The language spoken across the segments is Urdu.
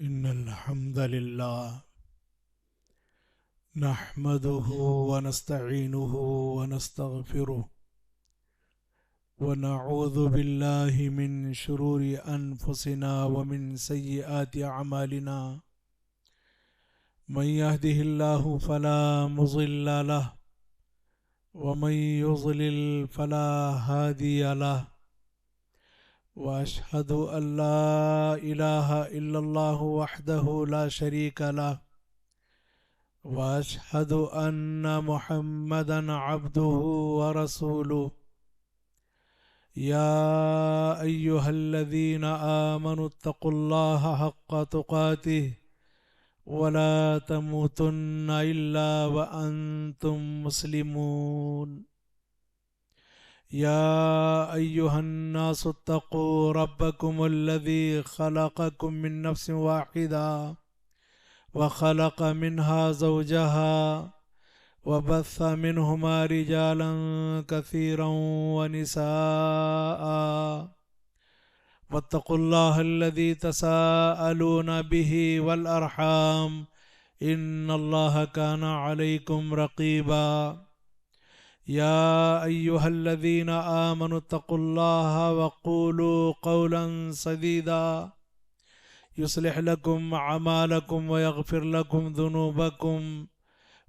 إن الحمد لله نحمده ونستعينه ونستغفره ونعوذ بالله من شرور أنفسنا ومن سيئات أعمالنا من يهده الله فلا مضل له ومن يضلل فلا هادي له وأشهد أن لا إله إلا الله وحده لا شريك له وأشهد أن محمدًا عبده ورسوله يا أيها الذين آمنوا اتقوا الله حق تقاته ولا تموتن إلا وأنتم مسلمون يا أيها الناس اتقوا ربكم الذي خلقكم من نفس واحدة وخلق منها زوجها وبث منهما رجالا كثيرا ونساء واتقوا الله الذي تساءلون به والأرحام إن الله كان عليكم رقيبا يا أيها الذين آمنوا اتقوا الله وقولوا قولا سديدا يصلح لكم أعمالكم ويغفر لكم ذنوبكم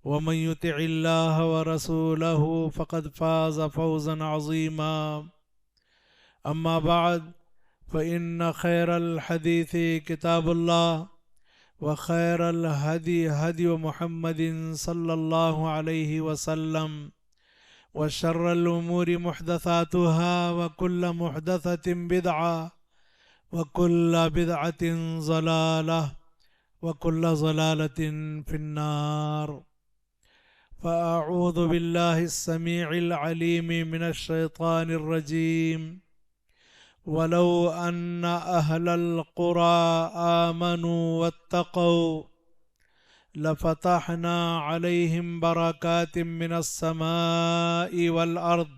ومن يطع الله ورسوله فقد فاز فوزا عظيما أما بعد فإن خير الحديث كتاب الله وخير الهدي هدي محمد صلى الله عليه وسلم وشر الأمور محدثاتها وكل محدثة بدعة وكل بدعة ضلالة وكل ضلالة في النار فأعوذ بالله السميع العليم من الشيطان الرجيم ولو أن أهل القرى آمنوا واتقوا لفتحنا عليهم بركات من السماء والأرض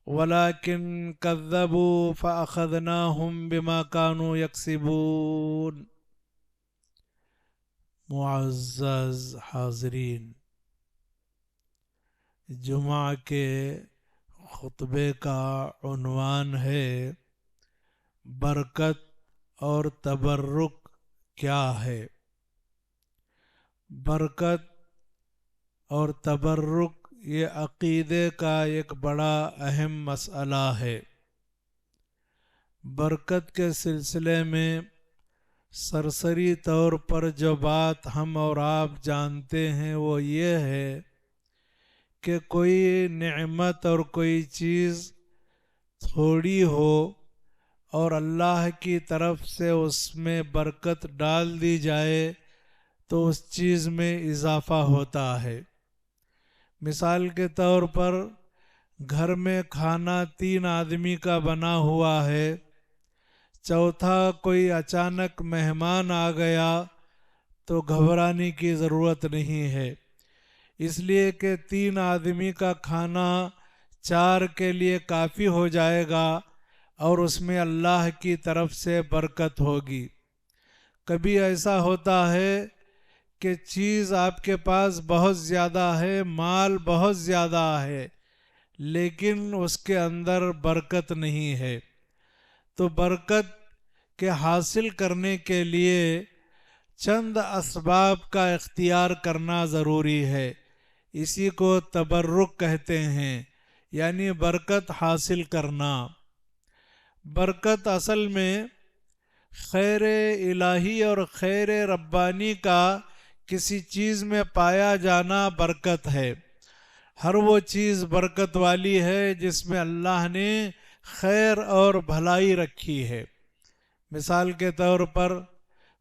ولكن كذبوا فأخذناهم بما كانوا يكسبون. معزز حاضرین، جمعہ کے خطبے کا عنوان ہے برکت اور تبرک کیا ہے۔ برکت اور تبرک یہ عقیدے کا ایک بڑا اہم مسئلہ ہے۔ برکت کے سلسلے میں سرسری طور پر جو بات ہم اور آپ جانتے ہیں وہ یہ ہے کہ کوئی نعمت اور کوئی چیز تھوڑی ہو اور اللہ کی طرف سے اس میں برکت ڈال دی جائے تو اس چیز میں اضافہ ہوتا ہے۔ مثال کے طور پر گھر میں کھانا 3 آدمی کا بنا ہوا ہے، چوتھا کوئی اچانک مہمان آ گیا تو گھبرانے کی ضرورت نہیں ہے، اس لیے کہ 3 آدمی کا کھانا 4 کے لیے کافی ہو جائے گا اور اس میں اللہ کی طرف سے برکت ہوگی۔ کبھی ایسا ہوتا ہے کہ چیز آپ کے پاس بہت زیادہ ہے، مال بہت زیادہ ہے، لیکن اس کے اندر برکت نہیں ہے۔ تو برکت کے حاصل کرنے کے لیے چند اسباب کا اختیار کرنا ضروری ہے، اسی کو تبرک کہتے ہیں، یعنی برکت حاصل کرنا۔ برکت اصل میں خیر الہی اور خیر ربانی کا کسی چیز میں پایا جانا برکت ہے۔ ہر وہ چیز برکت والی ہے جس میں اللہ نے خیر اور بھلائی رکھی ہے۔ مثال کے طور پر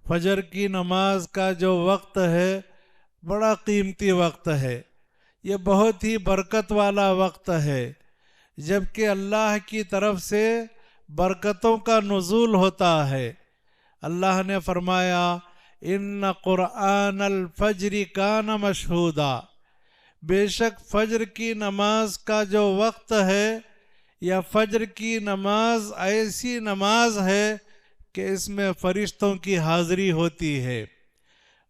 فجر کی نماز کا جو وقت ہے بڑا قیمتی وقت ہے، یہ بہت ہی برکت والا وقت ہے، جبکہ اللہ کی طرف سے برکتوں کا نزول ہوتا ہے۔ اللہ نے فرمایا ان قرآن الفجر کان مشہودا، بے شک فجر کی نماز کا جو وقت ہے یا فجر کی نماز ایسی نماز ہے کہ اس میں فرشتوں کی حاضری ہوتی ہے،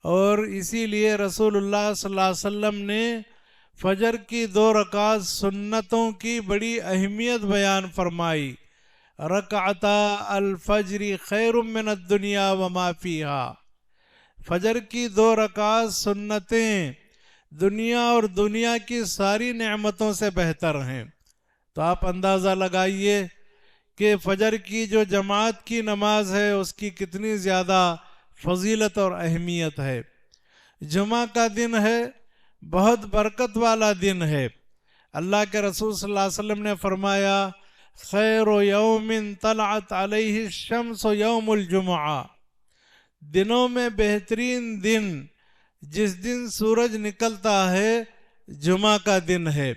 اور اسی لیے رسول اللہ صلی اللہ علیہ وسلم نے فجر کی 2 رکعت سنتوں کی بڑی اہمیت بیان فرمائی۔ رکعتا الفجر خیر من الدنیا وما فیہا، فجر کی 2 رکعت سنتیں دنیا اور دنیا کی ساری نعمتوں سے بہتر ہیں۔ تو آپ اندازہ لگائیے کہ فجر کی جو جماعت کی نماز ہے اس کی کتنی زیادہ فضیلت اور اہمیت ہے۔ جمعہ کا دن ہے، بہت برکت والا دن ہے۔ اللہ کے رسول صلی اللہ علیہ وسلم نے فرمایا خیر یوم طلعت علیہ الشمس یوم الجمعہ، دنوں میں بہترین دن جس دن سورج نکلتا ہے جمعہ کا دن ہے۔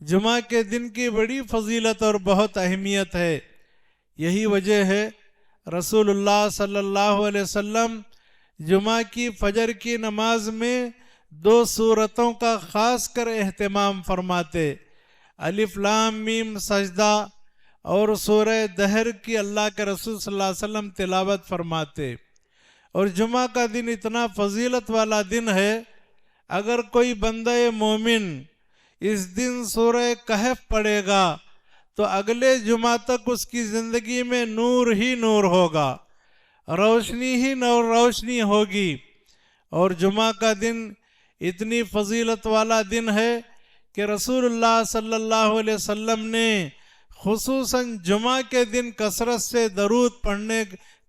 جمعہ کے دن کی بڑی فضیلت اور بہت اہمیت ہے۔ یہی وجہ ہے رسول اللہ صلی اللہ علیہ وسلم جمعہ کی فجر کی نماز میں 2 سورتوں کا خاص کر اہتمام فرماتے، الف لام میم سجدہ اور سورہ دہر کی اللہ کے رسول صلی اللہ علیہ وسلم تلاوت فرماتے۔ اور جمعہ کا دن اتنا فضیلت والا دن ہے، اگر کوئی بندہ مومن اس دن سورہ کہف پڑھے گا تو اگلے جمعہ تک اس کی زندگی میں نور ہی نور ہوگا، روشنی ہی روشنی ہوگی۔ اور جمعہ کا دن اتنی فضیلت والا دن ہے کہ رسول اللہ صلی اللہ علیہ وسلم نے خصوصاً جمعہ کے دن کثرت سے درود پڑھنے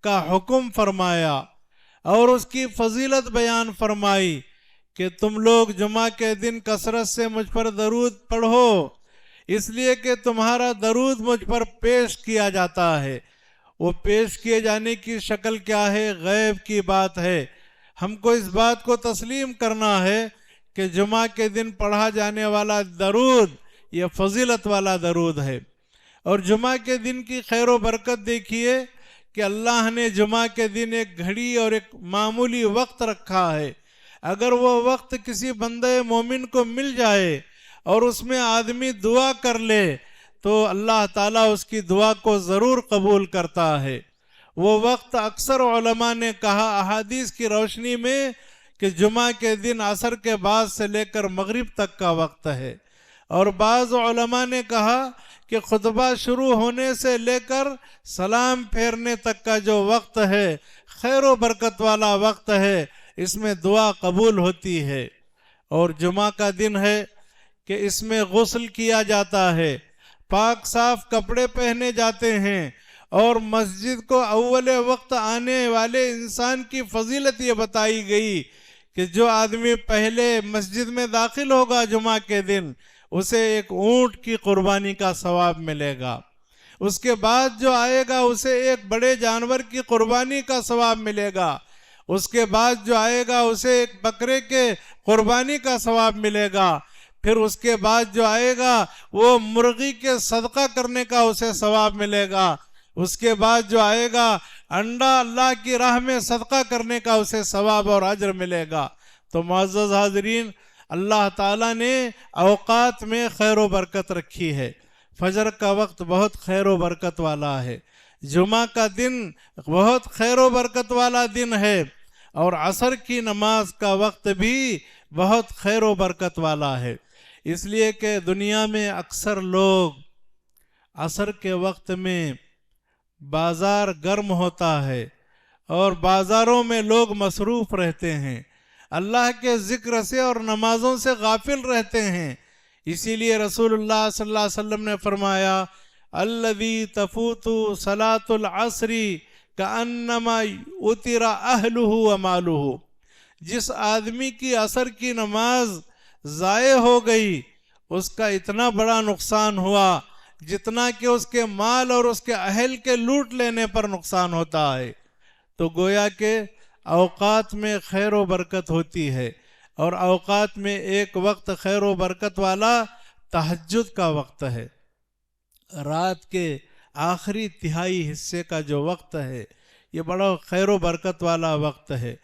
کا حکم فرمایا اور اس کی فضیلت بیان فرمائی کہ تم لوگ جمعہ کے دن کثرت سے مجھ پر درود پڑھو، اس لیے کہ تمہارا درود مجھ پر پیش کیا جاتا ہے۔ وہ پیش کیے جانے کی شکل کیا ہے؟ غیب کی بات ہے۔ ہم کو اس بات کو تسلیم کرنا ہے کہ جمعہ کے دن پڑھا جانے والا درود یہ فضیلت والا درود ہے۔ اور جمعہ کے دن کی خیر و برکت دیکھیے کہ اللہ نے جمعہ کے دن ایک گھڑی اور ایک معمولی وقت رکھا ہے۔ اگر وہ وقت کسی بندے مومن کو مل جائے اور اس میں آدمی دعا کر لے تو اللہ تعالیٰ اس کی دعا کو ضرور قبول کرتا ہے۔ وہ وقت اکثر علماء نے کہا احادیث کی روشنی میں کہ جمعہ کے دن عصر کے بعد سے لے کر مغرب تک کا وقت ہے، اور بعض علماء نے کہا کہ خطبہ شروع ہونے سے لے کر سلام پھیرنے تک کا جو وقت ہے خیر و برکت والا وقت ہے، اس میں دعا قبول ہوتی ہے۔ اور جمعہ کا دن ہے کہ اس میں غسل کیا جاتا ہے، پاک صاف کپڑے پہنے جاتے ہیں، اور مسجد کو اول وقت آنے والے انسان کی فضیلت یہ بتائی گئی کہ جو آدمی پہلے مسجد میں داخل ہوگا جمعہ کے دن اسے ایک اونٹ کی قربانی کا ثواب ملے گا، اس کے بعد جو آئے گا اسے ایک بڑے جانور کی قربانی کا ثواب ملے گا، اس کے بعد جو آئے گا اسے ایک بکرے کے قربانی کا ثواب ملے گا، پھر اس کے بعد جو آئے گا وہ مرغی کے صدقہ کرنے کا اسے ثواب ملے گا، اس کے بعد جو آئے گا انڈا اللہ کی راہ میں صدقہ کرنے کا اسے ثواب اور اجر ملے گا۔ تو معزز حاضرین، اللہ تعالیٰ نے اوقات میں خیر و برکت رکھی ہے۔ فجر کا وقت بہت خیر و برکت والا ہے، جمعہ کا دن بہت خیر و برکت والا دن ہے، اور عصر کی نماز کا وقت بھی بہت خیر و برکت والا ہے۔ اس لیے کہ دنیا میں اکثر لوگ عصر کے وقت میں بازار گرم ہوتا ہے اور بازاروں میں لوگ مصروف رہتے ہیں، اللہ کے ذکر سے اور نمازوں سے غافل رہتے ہیں۔ اسی لیے رسول اللہ صلی اللہ علیہ وسلم نے فرمایا الذی تفوت صلاۃ العصر کانما اتر اہلہ ومالہ، جس آدمی کی عصر کی نماز ضائع ہو گئی اس کا اتنا بڑا نقصان ہوا جتنا کہ اس کے مال اور اس کے اہل کے لوٹ لینے پر نقصان ہوتا ہے۔ تو گویا کہ اوقات میں خیر و برکت ہوتی ہے، اور اوقات میں ایک وقت خیر و برکت والا تہجد کا وقت ہے۔ رات کے آخری تہائی حصے کا جو وقت ہے یہ بڑا خیر و برکت والا وقت ہے۔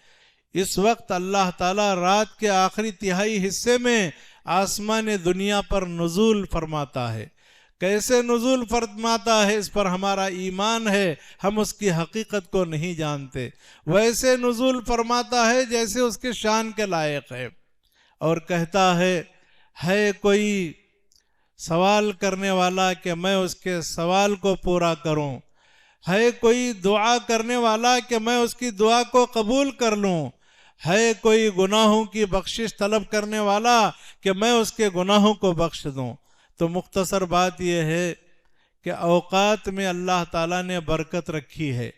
اس وقت اللہ تعالیٰ رات کے آخری تہائی حصے میں آسمان دنیا پر نزول فرماتا ہے، کیسے نزول فرماتا ہے اس پر ہمارا ایمان ہے، ہم اس کی حقیقت کو نہیں جانتے۔ ویسے نزول فرماتا ہے جیسے اس کے شان کے لائق ہے، اور کہتا ہے کوئی سوال کرنے والا کہ میں اس کے سوال کو پورا کروں، ہے کوئی دعا کرنے والا کہ میں اس کی دعا کو قبول کر لوں، ہے کوئی گناہوں کی بخشش طلب کرنے والا کہ میں اس کے گناہوں کو بخش دوں۔ تو مختصر بات یہ ہے کہ اوقات میں اللہ تعالیٰ نے برکت رکھی ہے۔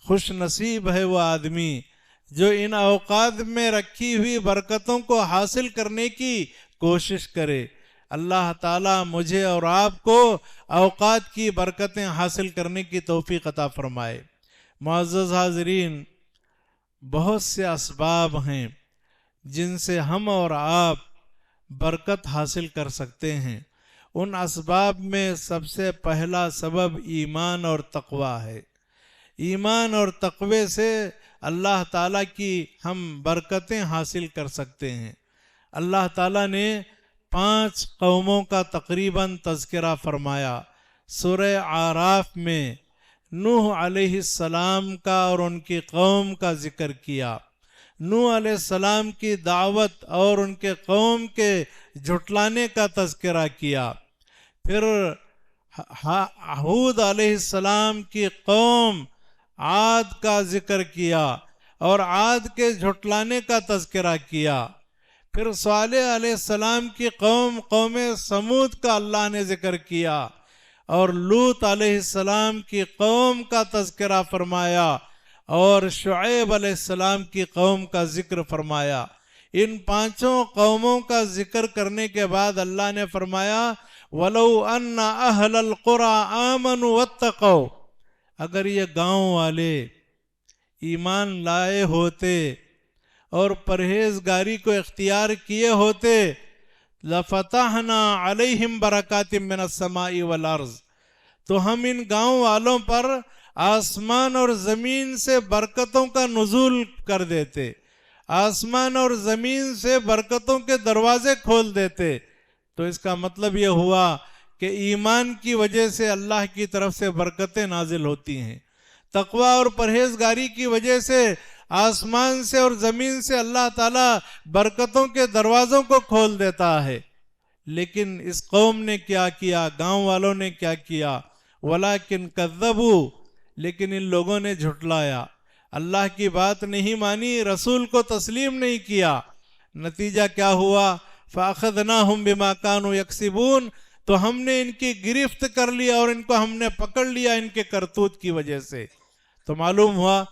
خوش نصیب ہے وہ آدمی جو ان اوقات میں رکھی ہوئی برکتوں کو حاصل کرنے کی کوشش کرے۔ اللہ تعالیٰ مجھے اور آپ کو اوقات کی برکتیں حاصل کرنے کی توفیق عطا فرمائے۔ معزز حاضرین، بہت سے اسباب ہیں جن سے ہم اور آپ برکت حاصل کر سکتے ہیں۔ ان اسباب میں سب سے پہلا سبب ایمان اور تقوی ہے۔ ایمان اور تقوی سے اللہ تعالیٰ کی ہم برکتیں حاصل کر سکتے ہیں۔ اللہ تعالیٰ نے 5 قوموں کا تقریباً تذکرہ فرمایا۔ سورہ اعراف میں نوح علیہ السلام کا اور ان کی قوم کا ذکر کیا۔ نوح علیہ السلام کی دعوت اور ان کے قوم کے جھٹلانے کا تذکرہ کیا۔ پھر ہود علیہ السلام کی قوم عاد کا ذکر کیا اور عاد کے جھٹلانے کا تذکرہ کیا۔ پھر صالح علیہ السلام کی قوم سمود کا اللہ نے ذکر کیا، اور لوط علیہ السلام کی قوم کا تذکرہ فرمایا، اور شعیب علیہ السلام کی قوم کا ذکر فرمایا۔ ان 5 قوموں کا ذکر کرنے کے بعد اللہ نے فرمایا وَلَوْ أَنَّ أَهْلَ الْقُرَىٰ آمَنُوا وَاتَّقَوْا، اگر یہ گاؤں والے ایمان لائے ہوتے اور پرہیزگاری کو اختیار کیے ہوتے، لَفَتَحْنَا عَلَيْهِمْ بَرَكَاتٍ مِّنَ السَّمَاءِ وَالْأَرْضِ، تو ہم ان گاؤں والوں پر آسمان اور زمین سے برکتوں کا نزول کر دیتے، آسمان اور زمین سے برکتوں کے دروازے کھول دیتے۔ تو اس کا مطلب یہ ہوا کہ ایمان کی وجہ سے اللہ کی طرف سے برکتیں نازل ہوتی ہیں، تقوی اور پرہیزگاری کی وجہ سے آسمان سے اور زمین سے اللہ تعالیٰ برکتوں کے دروازوں کو کھول دیتا ہے۔ لیکن اس قوم نے کیا کیا، گاؤں والوں نے کیا کیا؟ وَلَكِنْ كَذَّبُوا، لیکن ان لوگوں نے جھٹلایا، اللہ کی بات نہیں مانی، رسول کو تسلیم نہیں کیا۔ نتیجہ کیا ہوا؟ فَأَخَذْنَاهُمْ بِمَا كَانُوا يَكْسِبُونَ، تو ہم نے ان کی گرفت کر لیا اور ان کو ہم نے پکڑ لیا ان کے کرتوت کی وجہ سے۔ تو معلوم ہوا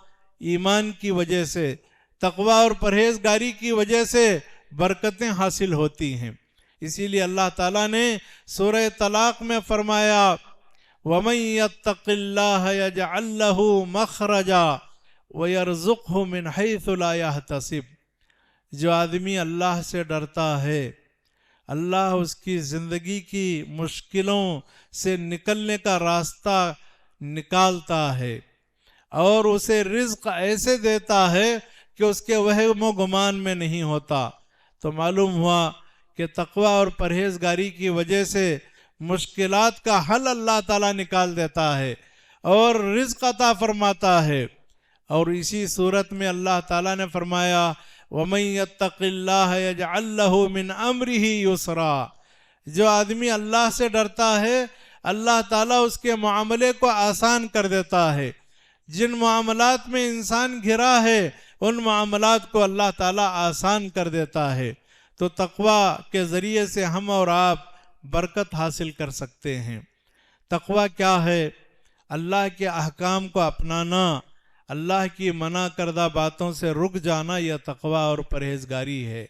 ایمان کی وجہ سے، تقوی اور پرہیزگاری کی وجہ سے برکتیں حاصل ہوتی ہیں۔ اسی لیے اللہ تعالیٰ نے سورہ طلاق میں فرمایا وَمَن يَتَّقِ اللَّهَ يَجْعَل لَّهُ مَخْرَجًا وَيَرْزُقْهُ مِنْ حَيْثُ لَا يَحْتَسِبُ، جو آدمی اللہ سے ڈرتا ہے، اللہ اس کی زندگی کی مشکلوں سے نکلنے کا راستہ نکالتا ہے اور اسے رزق ایسے دیتا ہے کہ اس کے وہم و گمان میں نہیں ہوتا۔ تو معلوم ہوا کہ تقوی اور پرہیزگاری کی وجہ سے مشکلات کا حل اللہ تعالیٰ نکال دیتا ہے اور رزق عطا فرماتا ہے۔ اور اسی صورت میں اللہ تعالیٰ نے فرمایا وَمَن يَتَّقِ اللَّهَ يَجْعَل لَّهُ مِنْ أَمْرِهِ يُسْرًا، جو آدمی اللہ سے ڈرتا ہے اللہ تعالیٰ اس کے معاملے کو آسان کر دیتا ہے۔ جن معاملات میں انسان گھرا ہے ان معاملات کو اللہ تعالیٰ آسان کر دیتا ہے۔ تو تقوی کے ذریعے سے ہم اور آپ برکت حاصل کر سکتے ہیں۔ تقوی کیا ہے؟ اللہ کے احکام کو اپنانا، اللہ کی منع کردہ باتوں سے رک جانا، یہ تقوی اور پرہیزگاری ہے۔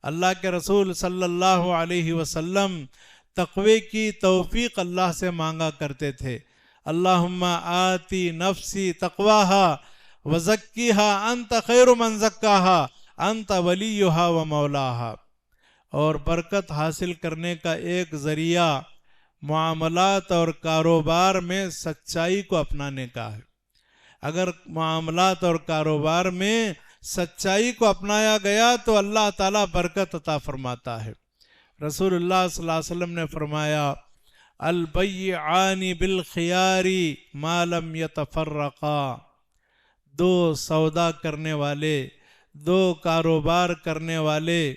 اللہ کے رسول صلی اللہ علیہ وسلم تقوی کی توفیق اللہ سے مانگا کرتے تھے۔ اللہم آتی نفسی تقواہا وزکیہا انت خیر من زکاہا انت ولیہا و مولاہا۔ اور برکت حاصل کرنے کا ایک ذریعہ معاملات اور کاروبار میں سچائی کو اپنانے کا ہے۔ اگر معاملات اور کاروبار میں سچائی کو اپنایا گیا تو اللہ تعالیٰ برکت عطا فرماتا ہے۔ رسول اللہ صلی اللہ علیہ وسلم نے فرمایا البیعان بالخیاری ما لم یتفرقا، دو سودا کرنے والے، دو کاروبار کرنے والے،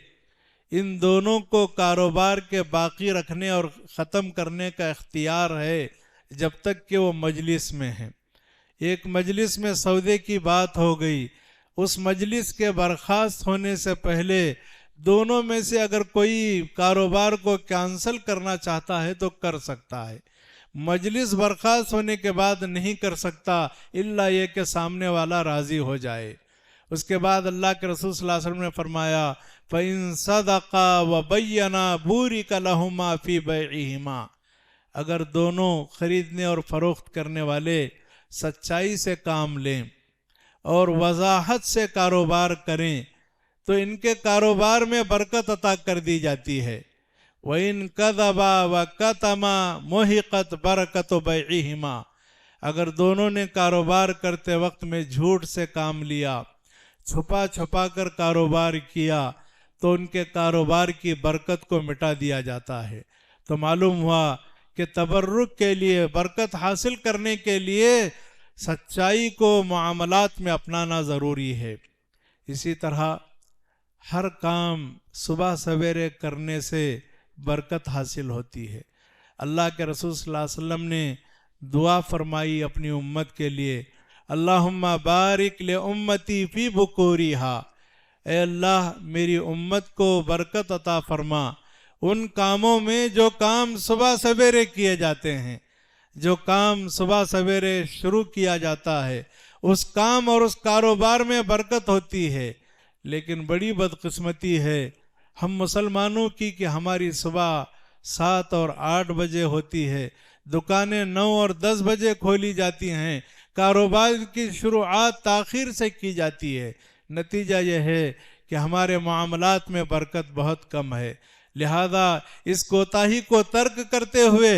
ان دونوں کو کاروبار کے باقی رکھنے اور ختم کرنے کا اختیار ہے جب تک کہ وہ مجلس میں ہیں۔ ایک مجلس میں سودے کی بات ہو گئی، اس مجلس کے برخاست ہونے سے پہلے دونوں میں سے اگر کوئی کاروبار کو کینسل کرنا چاہتا ہے تو کر سکتا ہے، مجلس برخاست ہونے کے بعد نہیں کر سکتا الا یہ کہ سامنے والا راضی ہو جائے۔ اس کے بعد اللہ کے رسول صلی اللہ علیہ وسلم نے فرمایا فَإِن صَدَقَا وَبَيَّنَا بُورِكَ لَهُمَا فِي بَيْعِهِمَا، اگر دونوں خریدنے اور فروخت کرنے والے سچائی سے کام لیں اور وضاحت سے کاروبار کریں تو ان کے کاروبار میں برکت عطا کر دی جاتی ہے۔ وَإِن كَذَبَا وَكَتَمَا مُحِقَتْ بَرَكَتُ بَيْعِهِمَا، اگر دونوں نے کاروبار کرتے وقت میں جھوٹ سے کام لیا، چھپا چھپا کر کاروبار کیا تو ان کے کاروبار کی برکت کو مٹا دیا جاتا ہے۔ تو معلوم ہوا کہ تبرک کے لیے، برکت حاصل کرنے کے لیے سچائی کو معاملات میں اپنانا ضروری ہے۔ اسی طرح ہر کام صبح سویرے کرنے سے برکت حاصل ہوتی ہے۔ اللہ کے رسول صلی اللہ علیہ وسلم نے دعا فرمائی اپنی امت کے لیے، اللہم بارک لامتی فی بکورہا، اے اللہ میری امت کو برکت عطا فرما ان کاموں میں جو کام صبح سویرے کیے جاتے ہیں، جو کام صبح سویرے شروع کیا جاتا ہے اس کام اور اس کاروبار میں برکت ہوتی ہے۔ لیکن بڑی بدقسمتی ہے ہم مسلمانوں کی کہ ہماری صبح 7 اور 8 بجے ہوتی ہے، دکانیں 9 اور 10 بجے کھولی جاتی ہیں، کاروبار کی شروعات تاخیر سے کی جاتی ہے۔ نتیجہ یہ ہے کہ ہمارے معاملات میں برکت بہت کم ہے۔ لہذا اس کوتاہی کو ترک کرتے ہوئے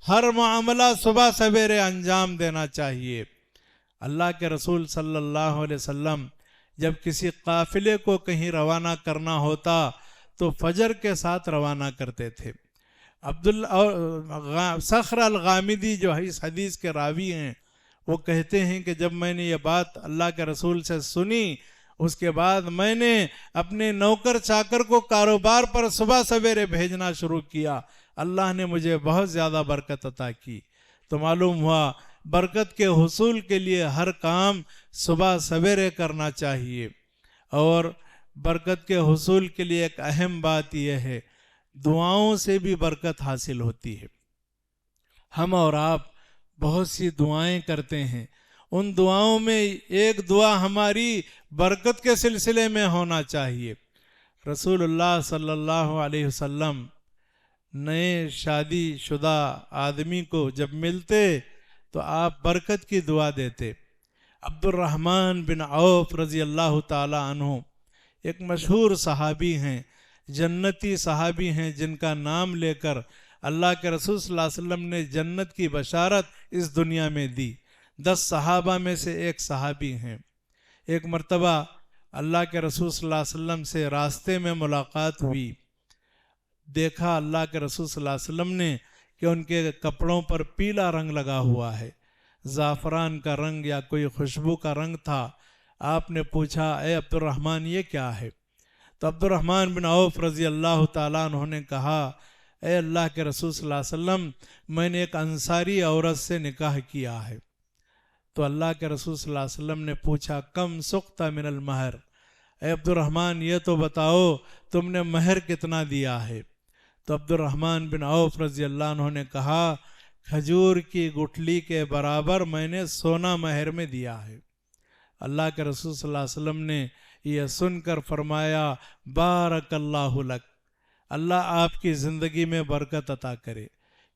ہر معاملہ صبح سویرے انجام دینا چاہیے۔ اللہ کے رسول صلی اللہ علیہ وسلم جب کسی قافلے کو کہیں روانہ کرنا ہوتا تو فجر کے ساتھ روانہ کرتے تھے۔ صخر الغامدی جو اس حدیث کے راوی ہیں وہ کہتے ہیں کہ جب میں نے یہ بات اللہ کے رسول سے سنی اس کے بعد میں نے اپنے نوکر چاکر کو کاروبار پر صبح سویرے بھیجنا شروع کیا، اللہ نے مجھے بہت زیادہ برکت عطا کی۔ تو معلوم ہوا برکت کے حصول کے لیے ہر کام صبح سویرے کرنا چاہیے۔ اور برکت کے حصول کے لیے ایک اہم بات یہ ہے، دعاؤں سے بھی برکت حاصل ہوتی ہے۔ ہم اور آپ بہت سی دعائیں کرتے ہیں، ان دعاؤں میں ایک دعا ہماری برکت کے سلسلے میں ہونا چاہیے۔ رسول اللہ صلی اللہ علیہ وسلم نئے شادی شدہ آدمی کو جب ملتے تو آپ برکت کی دعا دیتے۔ عبد الرحمن بن عوف رضی اللہ تعالی عنہ ایک مشہور صحابی ہیں، جنتی صحابی ہیں، جن کا نام لے کر اللہ کے رسول صلی اللہ علیہ وسلم نے جنت کی بشارت اس دنیا میں دی۔ 10 صحابہ میں سے ایک صحابی ہیں۔ ایک مرتبہ اللہ کے رسول صلی اللہ علیہ وسلم سے راستے میں ملاقات ہوئی، دیکھا اللہ کے رسول صلی اللہ علیہ وسلم نے کہ ان کے کپڑوں پر پیلا رنگ لگا ہوا ہے، زعفران کا رنگ یا کوئی خوشبو کا رنگ تھا۔ آپ نے پوچھا اے عبد الرحمن یہ کیا ہے؟ تو عبد الرحمن بن عوف رضی اللہ تعالیٰ عنہ نے کہا اے اللہ کے رسول صلی اللہ علیہ وسلم میں نے ایک انصاری عورت سے نکاح کیا ہے۔ تو اللہ کے رسول صلی اللہ علیہ وسلم نے پوچھا کم سقط من المہر، اے عبد الرحمن یہ تو بتاؤ تم نے مہر کتنا دیا ہے؟ تو عبد الرحمن بن عوف رضی اللہ عنہ نے کہا کھجور کی گٹھلی کے برابر میں نے سونا مہر میں دیا ہے۔ اللہ کے رسول صلی اللہ علیہ وسلم نے یہ سن کر فرمایا بارک اللہ لک، اللہ آپ کی زندگی میں برکت عطا کرے۔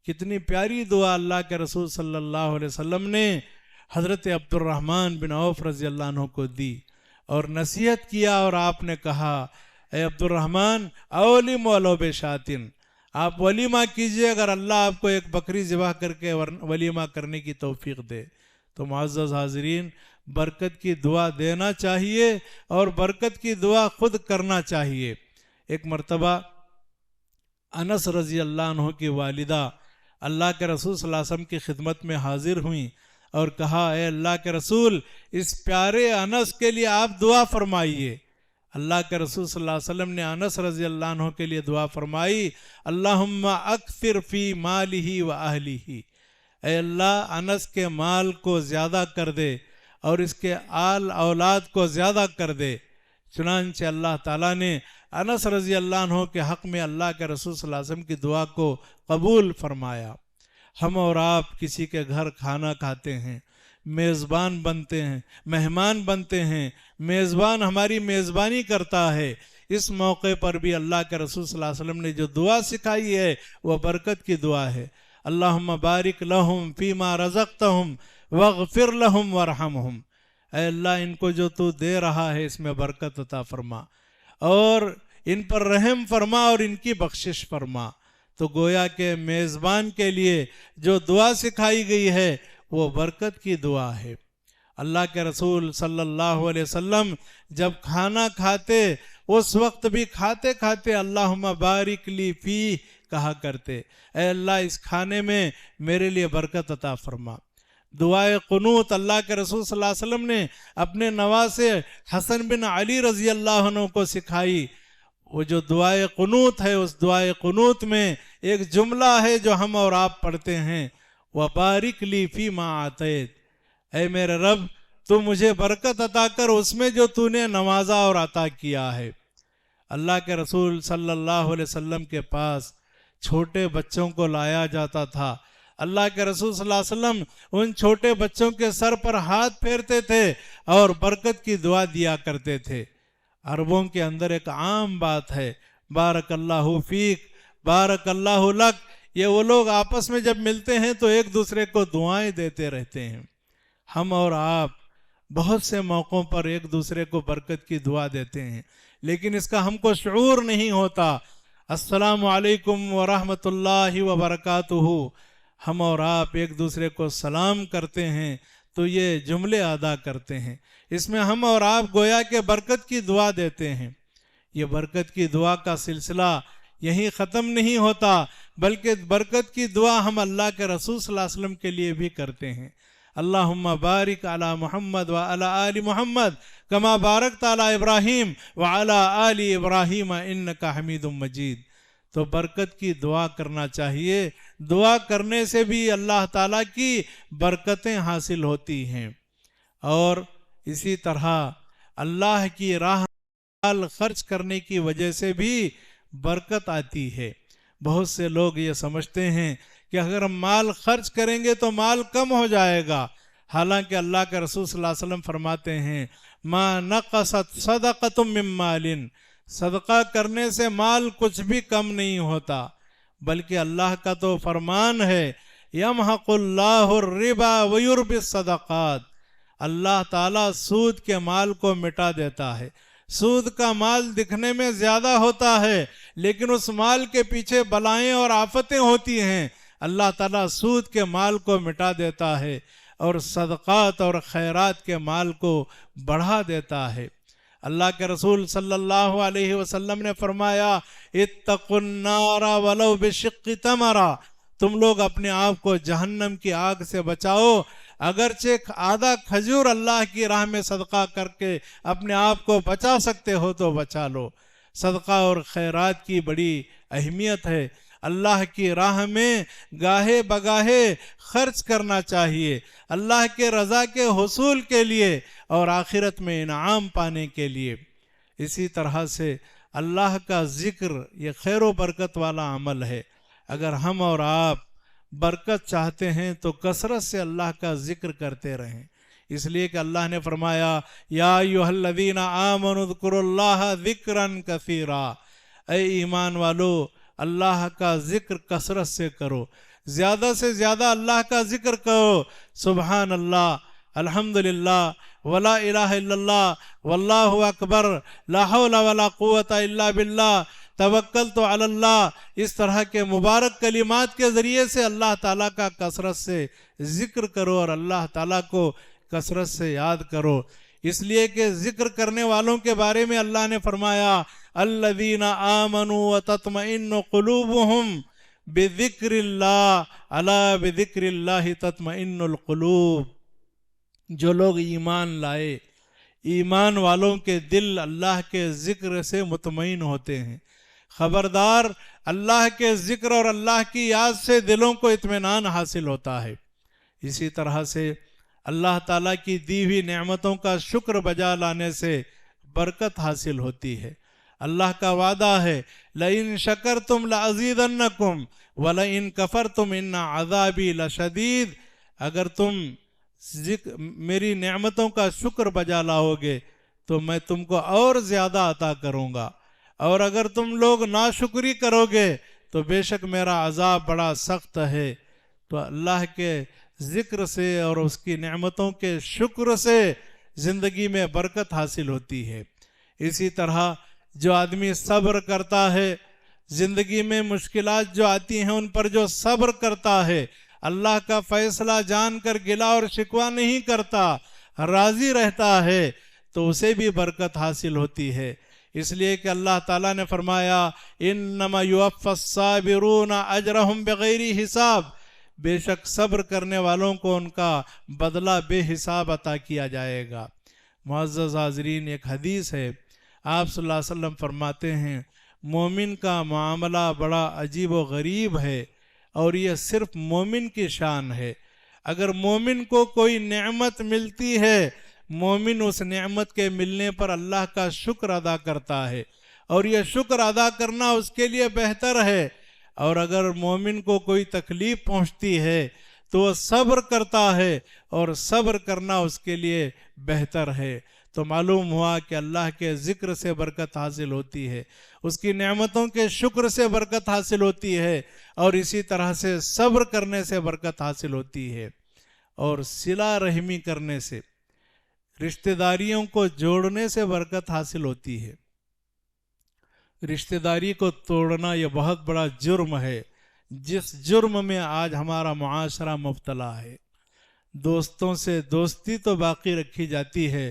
کتنی پیاری دعا اللہ کے رسول صلی اللہ علیہ وسلم نے حضرت عبد الرحمن بن عوف رضی اللہ عنہ کو دی اور نصیحت کیا، اور آپ نے کہا اے عبد الرحمن اولم ولو بشاتن، آپ ولیمہ کیجئے اگر اللہ آپ کو ایک بکری ذبح کر کے ولیمہ کرنے کی توفیق دے۔ تو معزز حاضرین برکت کی دعا دینا چاہیے اور برکت کی دعا خود کرنا چاہیے۔ ایک مرتبہ انس رضی اللہ عنہ کی والدہ اللہ کے رسول صلی اللہ علیہ وسلم کی خدمت میں حاضر ہوئیں اور کہا اے اللہ کے رسول اس پیارے انس کے لیے آپ دعا فرمائیے۔ اللہ کے رسول صلی اللہ علیہ وسلم نے انس رضی اللہ عنہ کے لیے دعا فرمائی، اللہم اکثر فی مالہ و اہلہ، اے اللہ انس کے مال کو زیادہ کر دے اور اس کے آل اولاد کو زیادہ کر دے۔ چنانچہ اللہ تعالیٰ نے انس رضی اللہ عنہ کے حق میں اللہ کے رسول صلی اللہ علیہ وسلم کی دعا کو قبول فرمایا۔ ہم اور آپ کسی کے گھر کھانا کھاتے ہیں، میزبان بنتے ہیں، مہمان بنتے ہیں، میزبان ہماری میزبانی کرتا ہے، اس موقع پر بھی اللہ کے رسول صلی اللہ علیہ وسلم نے جو دعا سکھائی ہے وہ برکت کی دعا ہے۔ اللہم بارک لہم فیما رزقتہم واغفر لہم وارحمہم، اے اللہ ان کو جو تو دے رہا ہے اس میں برکت عطا فرما اور ان پر رحم فرما اور ان کی بخشش فرما۔ تو گویا کہ میزبان کے لیے جو دعا سکھائی گئی ہے وہ برکت کی دعا ہے۔ اللہ کے رسول صلی اللہ علیہ وسلم جب کھانا کھاتے اس وقت بھی کھاتے کھاتے اللہم بارک لی فی کہا کرتے، اے اللہ اس کھانے میں میرے لیے برکت عطا فرما۔ دعائے قنوت اللہ کے رسول صلی اللہ علیہ وسلم نے اپنے نواسے حسن بن علی رضی اللہ عنہ کو سکھائی۔ وہ جو دعائے قنوت ہے اس دعائے قنوت میں ایک جملہ ہے جو ہم اور آپ پڑھتے ہیں، وَبَارِكْ لِي فِي مَا عَطَيْتَ، اے میرے رب تو مجھے برکت عطا کر اس میں جو تو نے نوازا اور عطا کیا ہے۔ اللہ کے رسول صلی اللہ علیہ وسلم کے پاس چھوٹے بچوں کو لایا جاتا تھا۔ اللہ کے رسول صلی اللہ علیہ وسلم ان چھوٹے بچوں کے سر پر ہاتھ پھیرتے تھے اور برکت کی دعا دیا کرتے تھے۔ عربوں کے اندر ایک عام بات ہے، بارک اللہ فیک، بارک اللہ لک، یہ وہ لوگ آپس میں جب ملتے ہیں تو ایک دوسرے کو دعائیں دیتے رہتے ہیں۔ ہم اور آپ بہت سے موقعوں پر ایک دوسرے کو برکت کی دعا دیتے ہیں لیکن اس کا ہم کو شعور نہیں ہوتا۔ السلام علیکم ورحمۃ اللہ وبرکاتہ، ہم اور آپ ایک دوسرے کو سلام کرتے ہیں تو یہ جملے ادا کرتے ہیں، اس میں ہم اور آپ گویا کہ برکت کی دعا دیتے ہیں۔ یہ برکت کی دعا کا سلسلہ یہیں ختم نہیں ہوتا بلکہ برکت کی دعا ہم اللہ کے رسول صلی اللہ علیہ وسلم کے لیے بھی کرتے ہیں۔ اللہم بارک علی محمد وعلی آل محمد کما بارکت علی ابراہیم وعلی آل ابراہیم انکا حمید مجید۔ تو برکت کی دعا کرنا چاہیے، دعا کرنے سے بھی اللہ تعالیٰ کی برکتیں حاصل ہوتی ہیں، اور اسی طرح اللہ کی راہ مال خرچ کرنے کی وجہ سے بھی برکت آتی ہے۔ بہت سے لوگ یہ سمجھتے ہیں کہ اگر ہم مال خرچ کریں گے تو مال کم ہو جائے گا، حالانکہ اللہ کے رسول صلی اللہ علیہ وسلم فرماتے ہیں ما نقصت صدقۃ من مال، صدقہ کرنے سے مال کچھ بھی کم نہیں ہوتا، بلکہ اللہ کا تو فرمان ہے یمحق اللہ الربا ویربی الصدقات، اللہ تعالیٰ سود کے مال کو مٹا دیتا ہے۔ سود کا مال دکھنے میں زیادہ ہوتا ہے لیکن اس مال کے پیچھے بلائیں اور آفتیں ہوتی ہیں، اللہ تعالیٰ سود کے مال کو مٹا دیتا ہے اور صدقات اور خیرات کے مال کو بڑھا دیتا ہے۔ اللہ کے رسول صلی اللہ علیہ وسلم نے فرمایا اتقوا النار ولو بشق تمرہ، تم لوگ اپنے آپ کو جہنم کی آگ سے بچاؤ، اگرچہ آدھا کھجور اللہ کی راہ میں صدقہ کر کے اپنے آپ کو بچا سکتے ہو تو بچا لو۔ صدقہ اور خیرات کی بڑی اہمیت ہے، اللہ کی راہ میں گاہے بگاہے خرچ کرنا چاہیے، اللہ کے رضا کے حصول کے لیے اور آخرت میں انعام پانے کے لیے۔ اسی طرح سے اللہ کا ذکر یہ خیر و برکت والا عمل ہے۔ اگر ہم اور آپ برکت چاہتے ہیں تو کثرت سے اللہ کا ذکر کرتے رہیں، اس لیے کہ اللہ نے فرمایا یا ایھا الذین آمنوا اذکروا اللہ ذکرا کثیرا، اے ایمان والو اللہ کا ذکر کثرت سے کرو، زیادہ سے زیادہ اللہ کا ذکر کرو، سبحان اللہ، الحمدللہ، ولا الہ الا اللہ، واللہ اکبر، لا حول ولا قوت الا باللہ، توکلت علی اللہ، اس طرح کے مبارک کلمات کے ذریعے سے اللہ تعالیٰ کا کثرت سے ذکر کرو اور اللہ تعالیٰ کو کثرت سے یاد کرو، اس لیے کہ ذکر کرنے والوں کے بارے میں اللہ نے فرمایا الذین آمنوا وتطمئن قلوبہم بذکر اللہ الا بذکر اللہ تطمئن القلوب، جو لوگ ایمان لائے، ایمان والوں کے دل اللہ کے ذکر سے مطمئن ہوتے ہیں۔ خبردار، اللہ کے ذکر اور اللہ کی یاد سے دلوں کو اطمینان حاصل ہوتا ہے۔ اسی طرح سے اللہ تعالیٰ کی دی ہوئی نعمتوں کا شکر بجا لانے سے برکت حاصل ہوتی ہے۔ اللہ کا وعدہ ہے لَإِن شَكَرْتُمْ لَأَزِيدَنَّكُمْ وَلَإِن كَفَرْتُمْ إِنَّ عَذَابِي لَشَدِيدٌ، اگر تم میری نعمتوں کا شکر بجا لاؤ گے تو میں تم کو اور زیادہ عطا کروں گا، اور اگر تم لوگ ناشکری کرو گے تو بے شک میرا عذاب بڑا سخت ہے۔ تو اللہ کے ذکر سے اور اس کی نعمتوں کے شکر سے زندگی میں برکت حاصل ہوتی ہے۔ اسی طرح جو آدمی صبر کرتا ہے، زندگی میں مشکلات جو آتی ہیں ان پر جو صبر کرتا ہے، اللہ کا فیصلہ جان کر گلہ اور شکوہ نہیں کرتا، راضی رہتا ہے، تو اسے بھی برکت حاصل ہوتی ہے۔ اس لیے کہ اللہ تعالیٰ نے فرمایا انما یوفی الصابرون اجرہم بغیر حساب، بے شک صبر کرنے والوں کو ان کا بدلہ بے حساب عطا کیا جائے گا۔ معزز حاضرین، ایک حدیث ہے، آپ صلی اللہ علیہ وسلم فرماتے ہیں مومن کا معاملہ بڑا عجیب و غریب ہے، اور یہ صرف مومن کی شان ہے۔ اگر مومن کو کوئی نعمت ملتی ہے، مومن اس نعمت کے ملنے پر اللہ کا شکر ادا کرتا ہے، اور یہ شکر ادا کرنا اس کے لیے بہتر ہے۔ اور اگر مومن کو کوئی تکلیف پہنچتی ہے تو وہ صبر کرتا ہے، اور صبر کرنا اس کے لیے بہتر ہے۔ تو معلوم ہوا کہ اللہ کے ذکر سے برکت حاصل ہوتی ہے، اس کی نعمتوں کے شکر سے برکت حاصل ہوتی ہے، اور اسی طرح سے صبر کرنے سے برکت حاصل ہوتی ہے، اور صلہ رحمی کرنے سے، رشتہ داریوں کو جوڑنے سے برکت حاصل ہوتی ہے۔ رشتہ داری کو توڑنا یہ بہت بڑا جرم ہے، جس جرم میں آج ہمارا معاشرہ مبتلا ہے۔ دوستوں سے دوستی تو باقی رکھی جاتی ہے،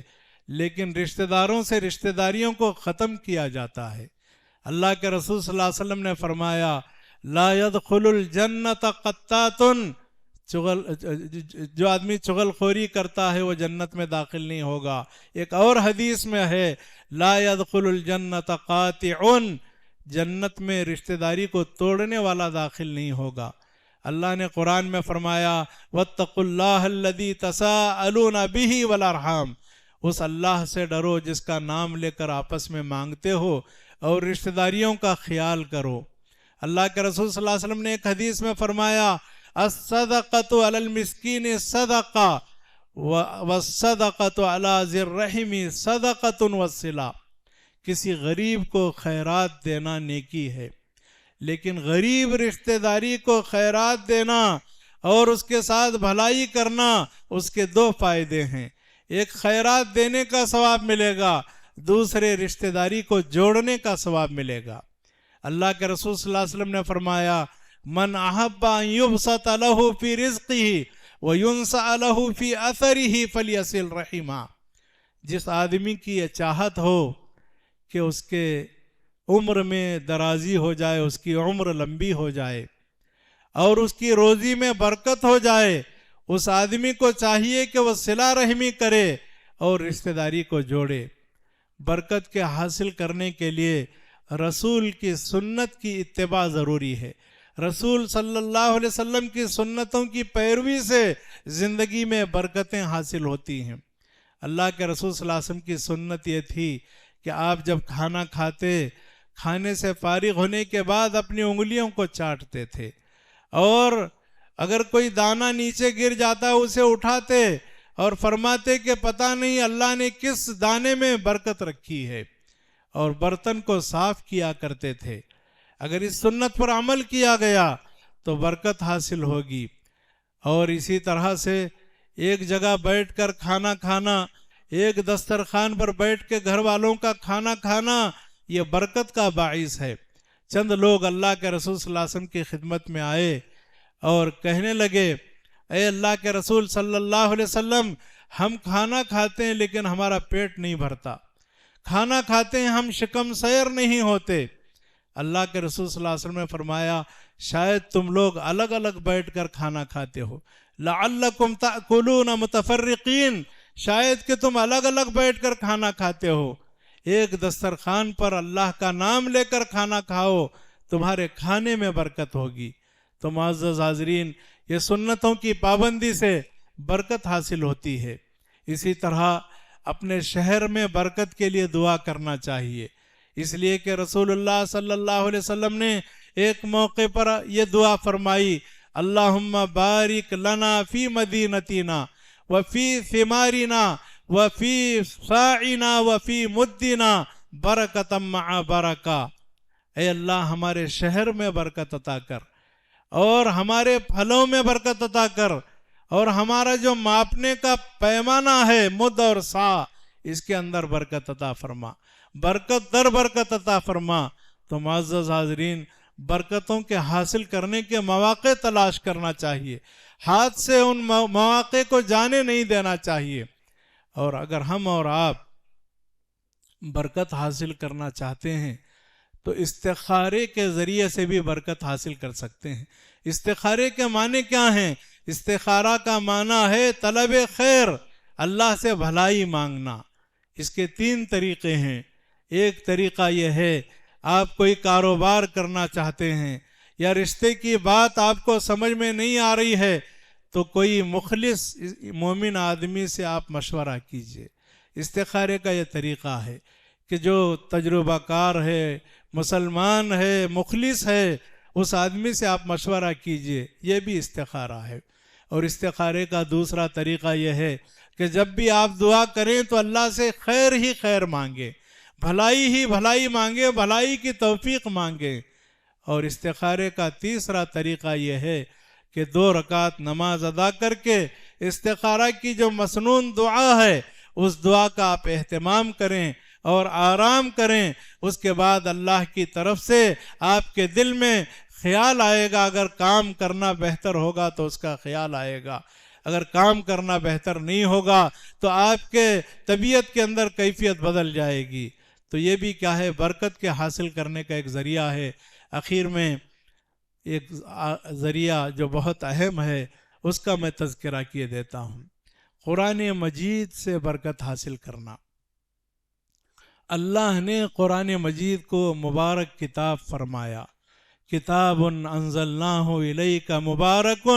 لیکن رشتہ داروں سے رشتہ داریوں کو ختم کیا جاتا ہے۔ اللہ کے رسول صلی اللہ علیہ وسلم نے فرمایا لا يدخل الجنت قطات، جو آدمی چغل خوری کرتا ہے وہ جنت میں داخل نہیں ہوگا۔ ایک اور حدیث میں ہے لا يدخل الجنت قاطع، جنت میں رشتہ داری کو توڑنے والا داخل نہیں ہوگا۔ اللہ نے قرآن میں فرمایا واتقوا اللہ الذی تساءلون بہ والارحام، اس اللہ سے ڈرو جس کا نام لے کر آپس میں مانگتے ہو، اور رشتہ داریوں کا خیال کرو۔ اللہ کے رسول صلی اللہ علیہ وسلم نے ایک حدیث میں فرمایا الصدقۃ علی المسکین صدقہ والصدقۃ علی ذی الرحم صدقۃ والصلہ، کسی غریب کو خیرات دینا نیکی ہے، لیکن غریب رشتہ داری کو خیرات دینا اور اس کے ساتھ بھلائی کرنا، اس کے دو فائدے ہیں۔ ایک خیرات دینے کا ثواب ملے گا، دوسرے رشتہ داری کو جوڑنے کا ثواب ملے گا۔ اللہ کے رسول صلی اللہ علیہ وسلم نے فرمایا من احب ان یبسط له فی رزقه وینسع له فی اثره فلیصل رحمہ، جس آدمی کی یہ چاہت ہو کہ اس کے عمر میں درازی ہو جائے، اس کی عمر لمبی ہو جائے اور اس کی روزی میں برکت ہو جائے، اس آدمی کو چاہیے کہ وہ صلہ رحمی کرے اور رشتہ داری کو جوڑے۔ برکت کے حاصل کرنے کے لیے رسول کی سنت کی اتباع ضروری ہے۔ رسول صلی اللہ علیہ وسلم کی سنتوں کی پیروی سے زندگی میں برکتیں حاصل ہوتی ہیں۔ اللہ کے رسول صلی اللہ علیہ وسلم کی سنت یہ تھی کہ آپ جب کھانا کھاتے، کھانے سے فارغ ہونے کے بعد اپنی انگلیوں کو چاٹتے تھے، اور اگر کوئی دانہ نیچے گر جاتا اسے اٹھاتے اور فرماتے کہ پتہ نہیں اللہ نے کس دانے میں برکت رکھی ہے، اور برتن کو صاف کیا کرتے تھے۔ اگر اس سنت پر عمل کیا گیا تو برکت حاصل ہوگی۔ اور اسی طرح سے ایک جگہ بیٹھ کر کھانا کھانا، ایک دسترخوان پر بیٹھ کے گھر والوں کا کھانا کھانا، یہ برکت کا باعث ہے۔ چند لوگ اللہ کے رسول صلی اللہ علیہ وسلم کی خدمت میں آئے اور کہنے لگے اے اللہ کے رسول صلی اللہ علیہ وسلم، ہم کھانا کھاتے ہیں لیکن ہمارا پیٹ نہیں بھرتا، کھانا کھاتے ہیں ہم شکم سیر نہیں ہوتے۔ اللہ کے رسول صلی اللہ علیہ وسلم نے فرمایا شاید تم لوگ الگ الگ بیٹھ کر کھانا کھاتے ہو، لعلکم تأکلون متفرقین، شاید کہ تم الگ الگ بیٹھ کر کھانا کھاتے ہو، ایک دسترخوان پر اللہ کا نام لے کر کھانا کھاؤ، تمہارے کھانے میں برکت ہوگی۔ تو معزز حاضرین، یہ سنتوں کی پابندی سے برکت حاصل ہوتی ہے۔ اسی طرح اپنے شہر میں برکت کے لیے دعا کرنا چاہیے، اس لیے کہ رسول اللہ صلی اللہ علیہ وسلم نے ایک موقع پر یہ دعا فرمائی، اللہم بارک لنا فی مدینتنا وفی ثمارنا وفی صاعنا وفی مدنا برکتا مع برکہ، اے اللہ ہمارے شہر میں برکت عطا کر، اور ہمارے پھلوں میں برکت عطا کر، اور ہمارا جو ماپنے کا پیمانہ ہے مد اور سا، اس کے اندر برکت عطا فرما، برکت در برکت عطا فرما۔ تو معزز حاضرین، برکتوں کے حاصل کرنے کے مواقع تلاش کرنا چاہیے، ہاتھ سے ان مواقع کو جانے نہیں دینا چاہیے۔ اور اگر ہم اور آپ برکت حاصل کرنا چاہتے ہیں تو استخارے کے ذریعے سے بھی برکت حاصل کر سکتے ہیں۔ استخارے کے معنی کیا ہیں؟ استخارہ کا معنی ہے طلب خیر، اللہ سے بھلائی مانگنا۔ اس کے 3 طریقے ہیں۔ ایک طریقہ یہ ہے، آپ کوئی کاروبار کرنا چاہتے ہیں یا رشتے کی بات آپ کو سمجھ میں نہیں آ رہی ہے تو کوئی مخلص مومن آدمی سے آپ مشورہ کیجئے۔ استخارے کا یہ طریقہ ہے کہ جو تجربہ کار ہے، مسلمان ہے، مخلص ہے، اس آدمی سے آپ مشورہ کیجئے، یہ بھی استخارہ ہے۔ اور استخارے کا دوسرا طریقہ یہ ہے کہ جب بھی آپ دعا کریں تو اللہ سے خیر ہی خیر مانگیں، بھلائی ہی بھلائی مانگیں، بھلائی کی توفیق مانگیں۔ اور استخارے کا تیسرا طریقہ یہ ہے کہ 2 رکعت نماز ادا کر کے استخارہ کی جو مسنون دعا ہے اس دعا کا آپ اہتمام کریں اور آرام کریں۔ اس کے بعد اللہ کی طرف سے آپ کے دل میں خیال آئے گا، اگر کام کرنا بہتر ہوگا تو اس کا خیال آئے گا، اگر کام کرنا بہتر نہیں ہوگا تو آپ کے طبیعت کے اندر کیفیت بدل جائے گی۔ تو یہ بھی کیا ہے؟ برکت کے حاصل کرنے کا ایک ذریعہ ہے۔ آخر میں ایک ذریعہ جو بہت اہم ہے اس کا میں تذکرہ کیے دیتا ہوں، قرآن مجید سے برکت حاصل کرنا۔ اللہ نے قرآن مجید کو مبارک کتاب فرمایا، کتاب انزلناہ الیک مبارک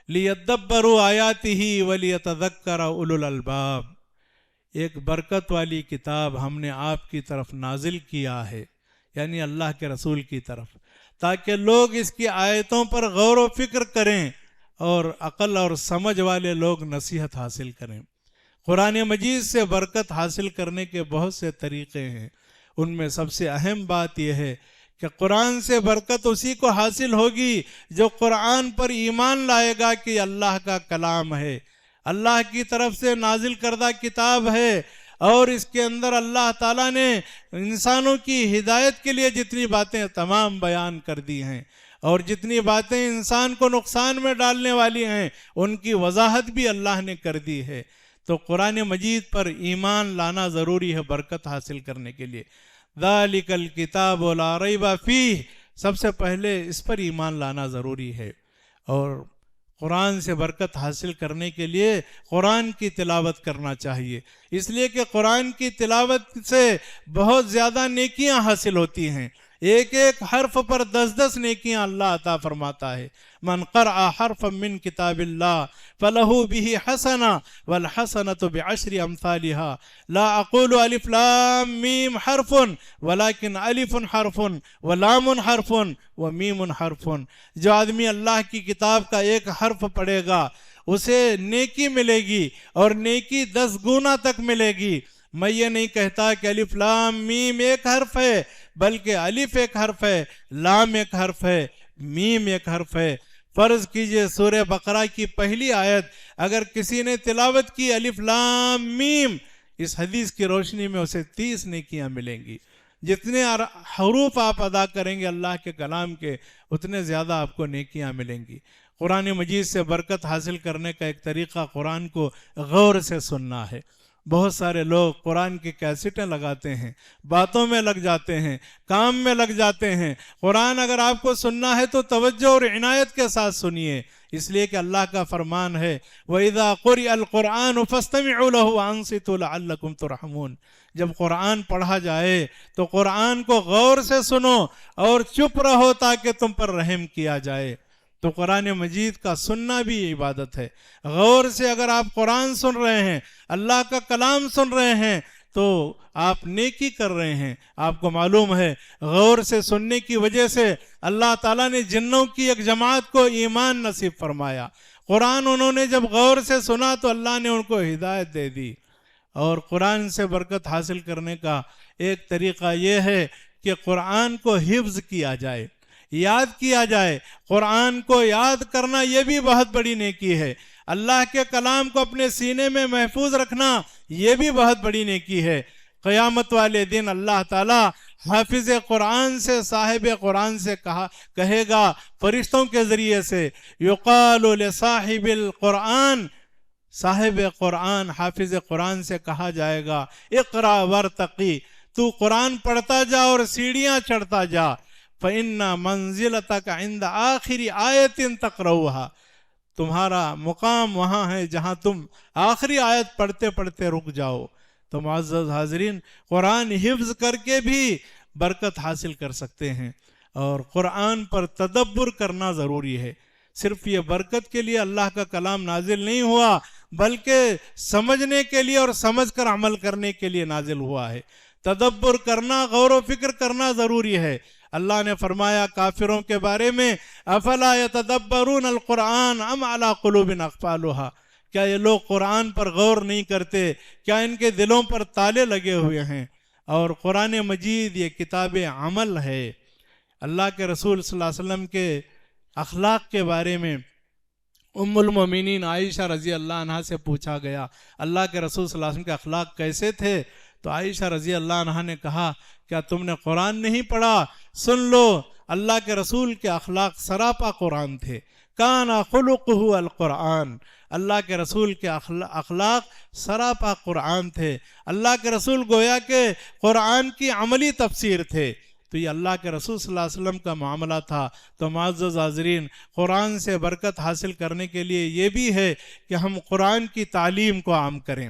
لیدبروا آیاتہ ولیتذکر اولو الالباب۔ ایک برکت والی کتاب ہم نے آپ کی طرف نازل کیا ہے، یعنی اللہ کے رسول کی طرف، تاکہ لوگ اس کی آیتوں پر غور و فکر کریں اور عقل اور سمجھ والے لوگ نصیحت حاصل کریں۔ قرآن مجید سے برکت حاصل کرنے کے بہت سے طریقے ہیں، ان میں سب سے اہم بات یہ ہے کہ قرآن سے برکت اسی کو حاصل ہوگی جو قرآن پر ایمان لائے گا کہ اللہ کا کلام ہے، اللہ کی طرف سے نازل کردہ کتاب ہے، اور اس کے اندر اللہ تعالیٰ نے انسانوں کی ہدایت کے لیے جتنی باتیں تمام بیان کر دی ہیں، اور جتنی باتیں انسان کو نقصان میں ڈالنے والی ہیں ان کی وضاحت بھی اللہ نے کر دی ہے۔ تو قرآن مجید پر ایمان لانا ضروری ہے برکت حاصل کرنے کے لیے۔ ذالک الکتاب لا ریب فیہ، سب سے پہلے اس پر ایمان لانا ضروری ہے۔ اور قرآن سے برکت حاصل کرنے کے لیے قرآن کی تلاوت کرنا چاہیے، اس لیے کہ قرآن کی تلاوت سے بہت زیادہ نیکیاں حاصل ہوتی ہیں، ایک ایک حرف پر 10 نیکیاں اللہ عطا فرماتا ہے۔ من قرأ حرفا من کتاب اللہ فلہ بہ حسنہ والحسنۃ بعشر امثالها، لا اقول الف لام میم حرف ولکن الف حرف ولام حرف ومیم حرف۔ جو آدمی اللہ کی کتاب کا ایک حرف پڑھے گا اسے نیکی ملے گی، اور نیکی 10 گنا تک ملے گی۔ میں یہ نہیں کہتا کہ الف لام میم ایک حرف ہے، بلکہ الف ایک حرف ہے، لام ایک حرف ہے، میم ایک حرف ہے۔ فرض کیجئے سورہ بقرہ کی پہلی آیت اگر کسی نے تلاوت کی الف لام میم، اس حدیث کی روشنی میں اسے 30 نیکیاں ملیں گی۔ جتنے حروف آپ ادا کریں گے اللہ کے کلام کے، اتنے زیادہ آپ کو نیکیاں ملیں گی۔ قرآن مجید سے برکت حاصل کرنے کا ایک طریقہ قرآن کو غور سے سننا ہے۔ بہت سارے لوگ قرآن کی کیسٹیں لگاتے ہیں، باتوں میں لگ جاتے ہیں، کام میں لگ جاتے ہیں۔ قرآن اگر آپ کو سننا ہے تو توجہ اور عنایت کے ساتھ سنیے، اس لیے کہ اللہ کا فرمان ہے وَإِذَا قُرِئَ الْقُرْآنُ فَاسْتَمِعُوا لَهُ وَأَنصِتُوا لَعَلَّكُمْ تُرْحَمُونَ۔ جب قرآن پڑھا جائے تو قرآن کو غور سے سنو اور چپ رہو تاکہ تم پر رحم کیا جائے۔ تو قرآن مجید کا سننا بھی عبادت ہے۔ غور سے اگر آپ قرآن سن رہے ہیں، اللہ کا کلام سن رہے ہیں، تو آپ نیکی کر رہے ہیں۔ آپ کو معلوم ہے غور سے سننے کی وجہ سے اللہ تعالیٰ نے جنوں کی ایک جماعت کو ایمان نصیب فرمایا۔ قرآن انہوں نے جب غور سے سنا تو اللہ نے ان کو ہدایت دے دی۔ اور قرآن سے برکت حاصل کرنے کا ایک طریقہ یہ ہے کہ قرآن کو حفظ کیا جائے، یاد کیا جائے۔ قرآن کو یاد کرنا یہ بھی بہت بڑی نیکی ہے۔ اللہ کے کلام کو اپنے سینے میں محفوظ رکھنا یہ بھی بہت بڑی نیکی ہے۔ قیامت والے دن اللہ تعالیٰ حافظ قرآن سے، صاحب قرآن سے کہے گا فرشتوں کے ذریعے سے، یقال لصاحب القرآن، صاحب قرآن حافظ قرآن سے کہا جائے گا اقرا ورتقی، تو قرآن پڑھتا جا اور سیڑھیاں چڑھتا جا، فإن منزلتک عند آخر آیت تقرؤها، تمہارا مقام وہاں ہے جہاں تم آخری آیت پڑھتے پڑھتے رک جاؤ۔ تو معزز حاضرین، قرآن حفظ کر کے بھی برکت حاصل کر سکتے ہیں، اور قرآن پر تدبر کرنا ضروری ہے۔ صرف یہ برکت کے لیے اللہ کا کلام نازل نہیں ہوا، بلکہ سمجھنے کے لیے اور سمجھ کر عمل کرنے کے لیے نازل ہوا ہے۔ تدبر کرنا، غور و فکر کرنا ضروری ہے۔ اللہ نے فرمایا کافروں کے بارے میں، افلا یتدبرون القرآن ام علی قلوب اقفالها، کیا یہ لوگ قرآن پر غور نہیں کرتے؟ کیا ان کے دلوں پر تالے لگے ہوئے ہیں؟ اور قرآن مجید یہ کتاب عمل ہے۔ اللہ کے رسول صلی اللہ علیہ وسلم کے اخلاق کے بارے میں ام المومنین عائشہ رضی اللہ عنہ سے پوچھا گیا اللہ کے رسول صلی اللہ علیہ وسلم کے اخلاق کیسے تھے؟ تو عائشہ رضی اللہ عنہ نے کہا کیا تم نے قرآن نہیں پڑھا؟ سن لو، اللہ کے رسول کے اخلاق سراپا قرآن تھے۔ کان خلقہ القرآن، اللہ کے رسول کے اخلاق سراپا قرآن تھے۔ اللہ کے رسول گویا کہ قرآن کی عملی تفسیر تھے۔ تو یہ اللہ کے رسول صلی اللہ علیہ وسلم کا معاملہ تھا۔ تو معزز حاضرین، قرآن سے برکت حاصل کرنے کے لیے یہ بھی ہے کہ ہم قرآن کی تعلیم کو عام کریں،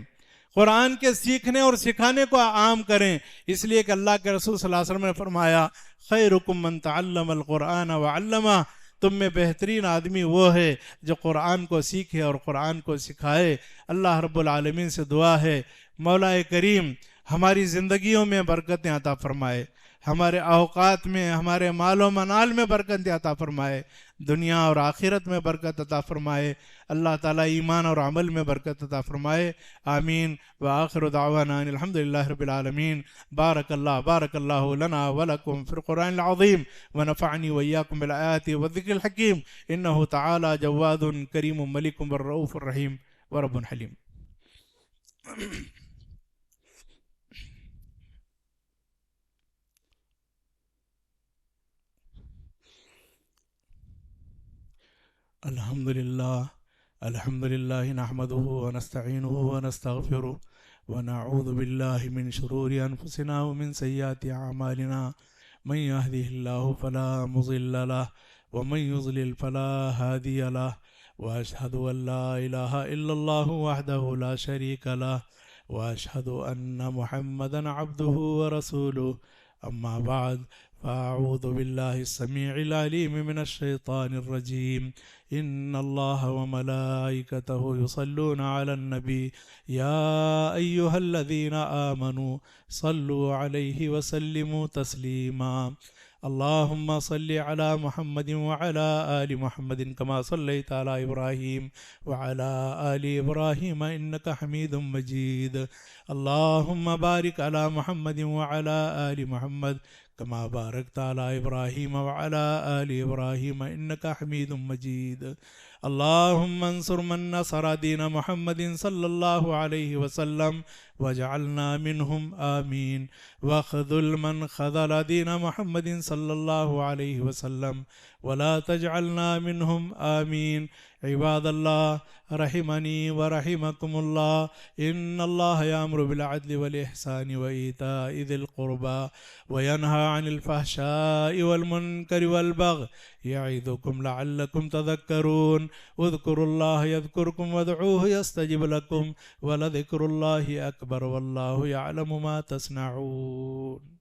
قرآن کے سیکھنے اور سکھانے کو عام کریں۔ اس لیے کہ اللہ کے رسول صلی اللہ علیہ وسلم نے فرمایا خیرکم من تعلم القرآن وعلمہ، تم میں بہترین آدمی وہ ہے جو قرآن کو سیکھے اور قرآن کو سکھائے۔ اللہ رب العالمین سے دعا ہے مولا کریم ہماری زندگیوں میں برکتیں عطا فرمائے، ہمارے اوقات میں، ہمارے مال و منال میں برکت عطا فرمائے، دنیا اور آخرت میں برکت عطا فرمائے۔ اللہ تعالیٰ ایمان اور عمل میں برکت عطا فرمائے، آمین۔ وآخر دعوانا الحمدللہ رب العالمین۔ بارک اللہ لنا ولکم فی القرآن العظیم، ونفعنی وإیاکم بالآیات والذکر الحکیم، انہ تعالی جواد کریم ملک والرؤوف الرحیم ورب حلیم۔ الحمد لله نحمده ونستعينه ونستغفره ونعوذ بالله من شرور أنفسنا ومن سيئات أعمالنا، من يهده الله فلا مضل له ومن يضلل فلا هادي له، وأشهد أن لا إله إلا الله وحده لا شريك له، وأشهد أن محمدا عبده ورسوله، أما بعد، فأعوذ بالله السميع العليم من الشيطان الرجيم، إن الله وملائكته يصلون على النبي يا أيها الذين آمنوا صلوا عليه وسلموا تسليما، اللهم صل على محمد وعلى آل محمد كما صليت على إبراهيم وعلى آل إبراهيم إنك حميد مجيد، اللهم بارك على محمد وعلى آل محمد كما باركت على إبراهيم وعلى آل إبراهيم إنك حميد مجيد، اللهم انصر من نصر دين محمد صلى الله عليه وسلم واجعلنا منهم آمين، واخذل من خذل دين محمد صلى الله عليه وسلم ولا تجعلنا منهم آمين، عباد الله رحمني ورحمكم الله إن الله يأمر بالعدل والإحسان وإيتاء ذي القربى وينهى عن الفحشاء والمنكر والبغي يعظكم لعلكم تذكرون اذكروا الله يذكركم وادعوه يستجب لكم ولذكر الله أكبر والله يعلم ما تصنعون.